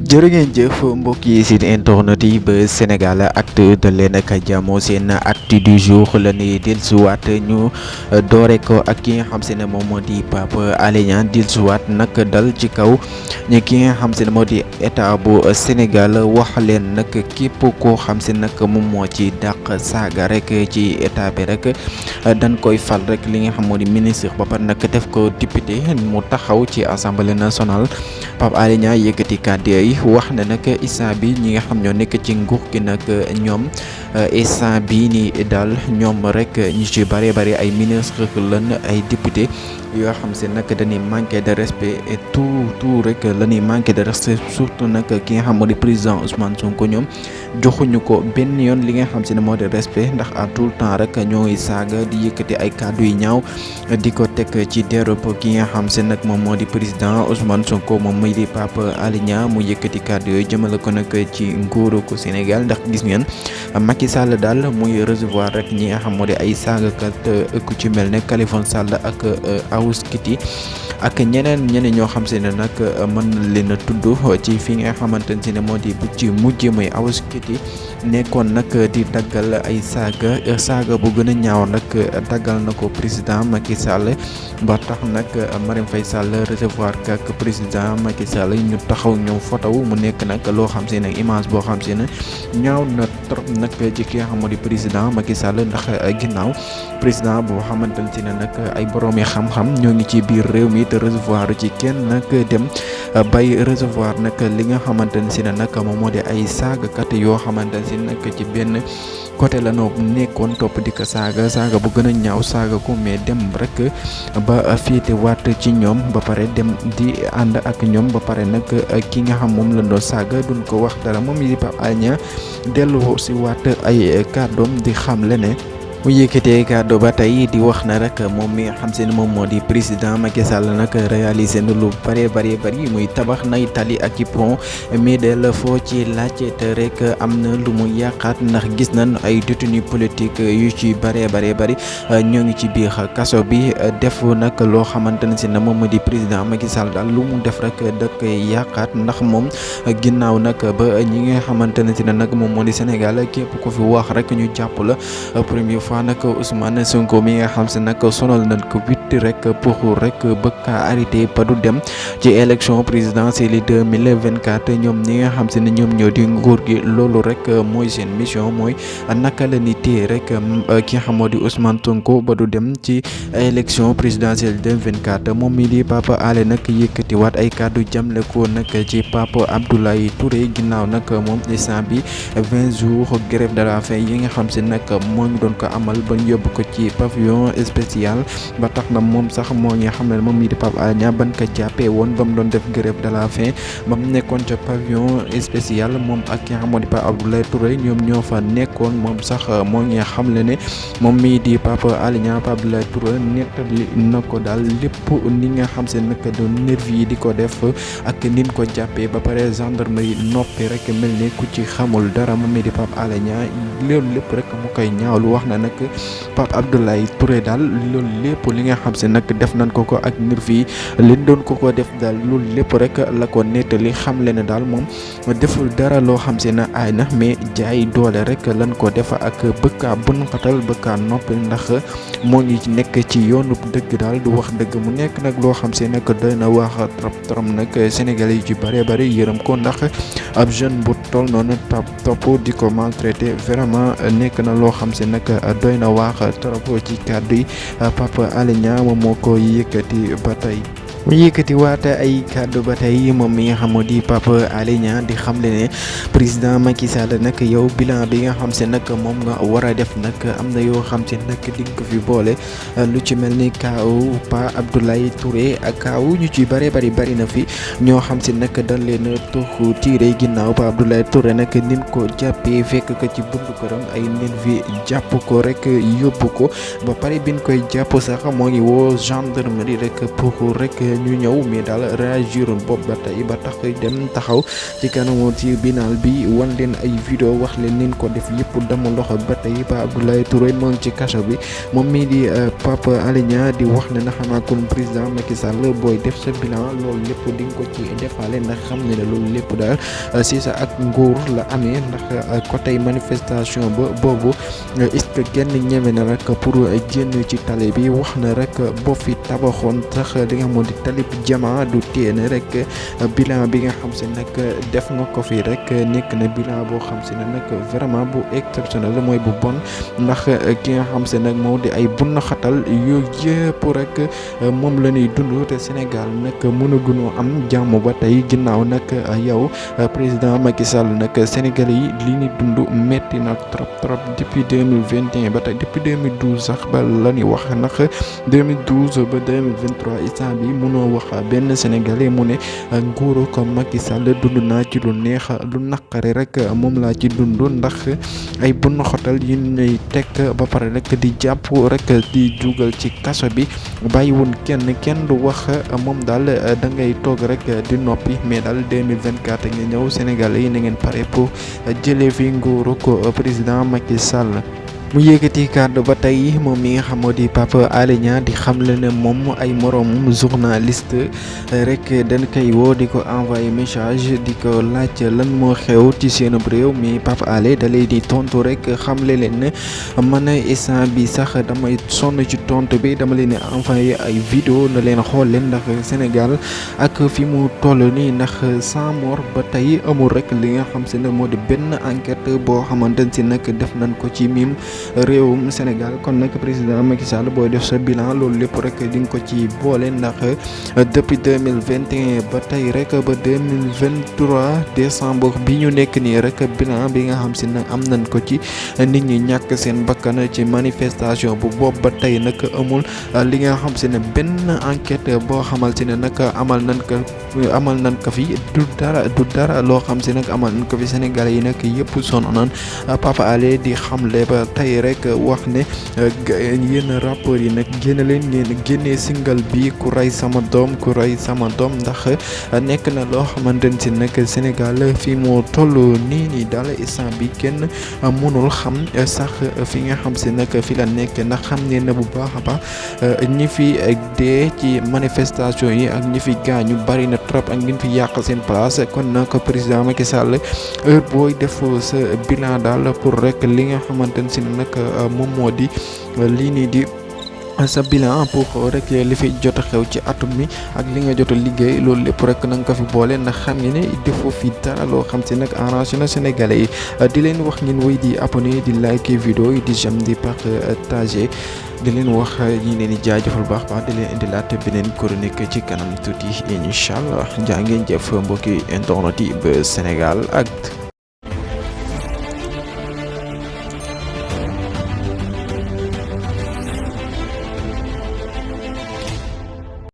jërë ngeen jëf mbokk yi site internet yi ba Sénégal Actu de leen ak jàmm seen actu du jour la ñuy dellusiwaat ñu doore ko ak ki nga xam se ne moom moo di Pape Alé Niang dellusiwaat nag dal ci kaw ñi ki nga xam se ne moo di état bu Sénégal wax leen nag képp koo xam se nag moom moo ci dàq saaga rek ci état bi rek dañ koy fal rek li nga xam moo di ministre ba pare nag def ko député mu taxaw ci assemblée nationale. Pape Alé Niang yëkkati kàddu yi wax na nag instant bi ñi nga xam ñoo nekk ci nguur gi nag ñoom instant bii nii daal ñoom rek ñu ci bëree bëri ay ministre lan ay député yoo xam si nag dañuy manqué de respect et tout rek la ñuy manqué de respect surtout nag ki nga xam moo di président Ousmane Sonko ñoom joxuñu ko benn yoon li nga xam si ne moo di respect ndax à tout le temps rek ñooy saaga di yëkkati ay kàddu yu ñaaw di ko teg ci derub ki nga xam si nag moom moo di président Ousmane Sonko moom muy di Pape Alé Niang mu yëkkati kàddu yooyu jëmale ko nag ci nguuru ko Sénégal ndax gis ngeen Macky Sall daal muy recevoir rek ñi nga xam moo di ay saagakat ku ci mel ne Khalifa Sall ak Awoush Kitty ak ñeneen ñoo xam se ne nag mën na leen a tudd ci fi nga xamante ne moo di bu ci mujj muy Awoush Kitty nekkoon nag di daggal ay saaga bu gën a ñaaw nag daggal na ko président Macky Sall ba tax nag Marème Faye Sall recevoir ak président Macky Sall ñu taxaw ñëw photo mu nekk nag loo xam se ne image boo xam se ne ñaaw na trop nag ci ki nga xam di président Macky Sall ndax ginnaaw président boo xamante ne nag ay boroomi xam-xam ñoo ngi ci biir réew mi te recevoir ci kenn nag dem bay recevoir nag li nga xamante ne nag moom moo di ay saagakat yoo xamante ne nag ci benn côté la noo nekkoon topp di ko saaga bu gën a ñaaw saaga ko mais dem rek ba féete waat ci ñoom ba pare dem di ànd ak ñoom ba pare nag ki nga xam moom la doon saaga duñ ko wax dara moom yi di Pape Alé Niang dellu si waat ay kàddoom di xamle ne mu yëkkatee kàddu ba tey di wax na rek moom mi nga xam se ne moom moo di président Macky Sall nag réalisé na lu bari muy tabax nay tali ak i pont mais de la foo ci laajte te rek am na lu mu yàqaat ndax gis nañ ay détenus politique yu ci bari ñoo ngi ci biir kaso bi def nag loo xamante ne si na moom moo di président Macky Sall daal lu mu def rek da koy yàqaat ndax moom ginnaaw nag ba ñi nga xamante ne si ne nag moom moo di Sénégal képp ku fi wax rek ñu jàpp la première fois nag Ousmane Sonko mi nga xam se nag sonal nañ ko witti rek pour rek bëgg kaa arrêté ba du dem ci élection présidentielle 2024 ñoom ñi nga xam se ne ñoom ñoo di nguur gi loolu rek mooy seen mission mooy naka la ni téye rek ki nga xam moo di Ousmane Sonko ba du dem ci élection présidentielle 2024 moom mi di Pape Alé nag yëkkati waat ay kàddu jàmle ko nag ci Pape Abdoulaye Touré ginnaaw nag moom instant bi 20 jours grève de la faim yi nga xam se nag moo ngi doon ko amal ba ñu yóbbu ko ci pavillon spécial ba tax na moom sax moo ngi xam ne moom mii di Pape Alé Niang ban ko jàppee woon ba mu doon def grève de la faim ba mu nekkoon ca pavillon spécial moom ak ki nga xam moo di Pape Abdoulaye Touré ñoom ñoo fa nekkoon moom sax moo ngi xam le ne moom mii di Pape Alé Niang Pape Abdoulaye Touré nettali na ko daal lépp ni nga xam se nag doon nervi yi di ko def ak nin ko jàppee ba pare gendarmerie noppi rek mel ni ku ci xamul dara moom mii di Pape Alé Niang loolu lépp rek mu koy ñaawlu wax na nag Pape Abdoulaye Touré daal loolu lépp li nga xam se nag def nañ ko ak nervi yi leen doon ko def daal loolu lépp rek la ko nettali xam le ne daal moom deful dara loo xam se na aay na mais jaay doole rek lan ko def ak bëkkaa bun xatal bëkkaa noppi ndax moo ngi nekk ci yoonu dëgg daal du wax dëgg mu nekk nag loo xam se nag doy na wax trop nag Sénégalais yi ci bari yërëm ko ndax ab jeune bu toll noonu topp di ko maltraité vraiment nekk na loo xam se nag doy na waax trop ci kàddu yi Pape Alé Niang moom moo ko yëkkati ba tey mu yëkkati waat ay kàddu ba tey moom mi nga xam di Pape Alé Niang di xamle ne président Macky Sall nag yow bilan bi nga xam se nag moom nga war a def nag am na yoo xam se nag di nga ko fi boole lu ci mel ni kaaw Pape Abdoulaye Touré ak kaaw ñu ci bari na fi ñoo xam se nag dañ leen tuxu tiire ginnaaw Pape Abdoulaye Touré nag nin ko jàppee fekk ko ci buntu këram ay nin fi jàpp ko rek yóbbu ko ba pare bin koy jàpp sax moo ngi woo gendarmerie rek pour rek ñu ñëw mais daal réagiroon bopp ba tey ba tax dem taxaw ci kanamu tribunal bi wan leen ay vidéo wax leen ko def yëpp dama loxo ba tey Pape Abdoulaye Touré moo ngi ci kaso bi moom mii di Pape Alé Niang di wax ne na xanaa kon président Macky Sall booy def sa bilan loolu lépp di nga ko ci defaale ndax xam ne loolu lépp daal si sa ak nguur la amee ndax côté manifestation boobu est-ce que kenn ñeme na rek pour génn ci tali bi wax na rek boo fi tabaxoon sax li nga xam di talib jama du téen rek bilan bi nga xam si nag def nga ko fi rek nekk na bilan boo xam si ne nag vraiment bu exceptionnel mooy bu bon ndax ki nga xam si nag moo di ay bunna xatal yooyu yëpp rek moom la ñuy dund te Sénégal nag mënaguñoo am jàmm ba tey ginnaaw nag yow président Macky Sall nag Sénégalais yi li ñu dund metti na trop depuis 2021 ba tey depuis 2012 sax ba la ñuy wax ndax 2012 ba 2023 instant bi mënoo wax benn Sénégalais mu ne nguuru ko Macky Sall dund naa ci lu neex lu naqari rek moom laa ci dund ndax ay bunn xotal yi ñuy teg ba pare rek di jàpp rek di jugal ci kaso bi bàyyiwun kenn du wax moom daal da ngay toog rek di noppi mais daal 2024 nga ñëw Sénégalais yi na ngeen pare pour jëlee fi nguuru ko président Macky Sall. mu yëkkati kàddu ba tey moom mi nga xam moo di Pape Alé Niang di xamle ne moom ay moroom journaliste rek dañ koy woo di ko envoyé message di ko laaj lan moo xew ci seen réew mi Pape Alé da lay di tontu rek xamle leen ne man instant bi sax damay sonn ci tontu bi dama leen envoyé ay vidéo na leen xool leen ndax Sénégal ak fi mu toll nii ndax 100 morts ba tey amul rek li nga xam si ne moo di benn enquête boo xamante si nag def nañ ko ci mim réewum Sénégal kon nag président Macky Sall booy def sa bilan loolu lépp rek di nga ko ci boole ndax depuis 2021 ba tey rek ba 2023 décembre bi ñu nekk nii rek bilan bi nga xam si nag am nañ ko ci nit ñi ñàkk seen bakkan ci manifestation bu boobu ba tey nag amul li nga xam si ne benn enquête boo xamal si ne nag amal nañ ko fi du dara loo xam si nag amal nañ ko fi Sénégalais yi nag yëpp sonn nañ Pape Alé di xamle ba tey rek wax ne yéen rappeurs yi nag génnee single bi ku rey sama doom ndax nekk na loo xamante ne si nag Sénégal fi moo toll nii daal instant bi kenn mënul xam sax fi nga xam si nag fi la nekk ndax xam ne na bu baax a baax ñi fi dee ci manifestation yi ak ñi fi gaañu bari na trop ak ñi fi yàq seen place kon nag président Macky Sall heure booy def sa bilan daal pour rek li nga xamante ne si nag moom moo di lii nii di sa bilan pour rek li fi jot a xew ci atum mi ak li nga jot a liggéey loolu lépp rek na nga ko fi boole ndax xam nga ne defoo fi dara loo xam si nag arrangé na Sénégalais yi di leen wax ngeen wéy di abonné di like vidéo yi di j'aime di partager di leen wax ñi leen di jaajëfal baax di leen indilaat beneen chronique ci kanam tuuti incha allah jaa ngeen jëf mbokki internet yi ba Sénégal ak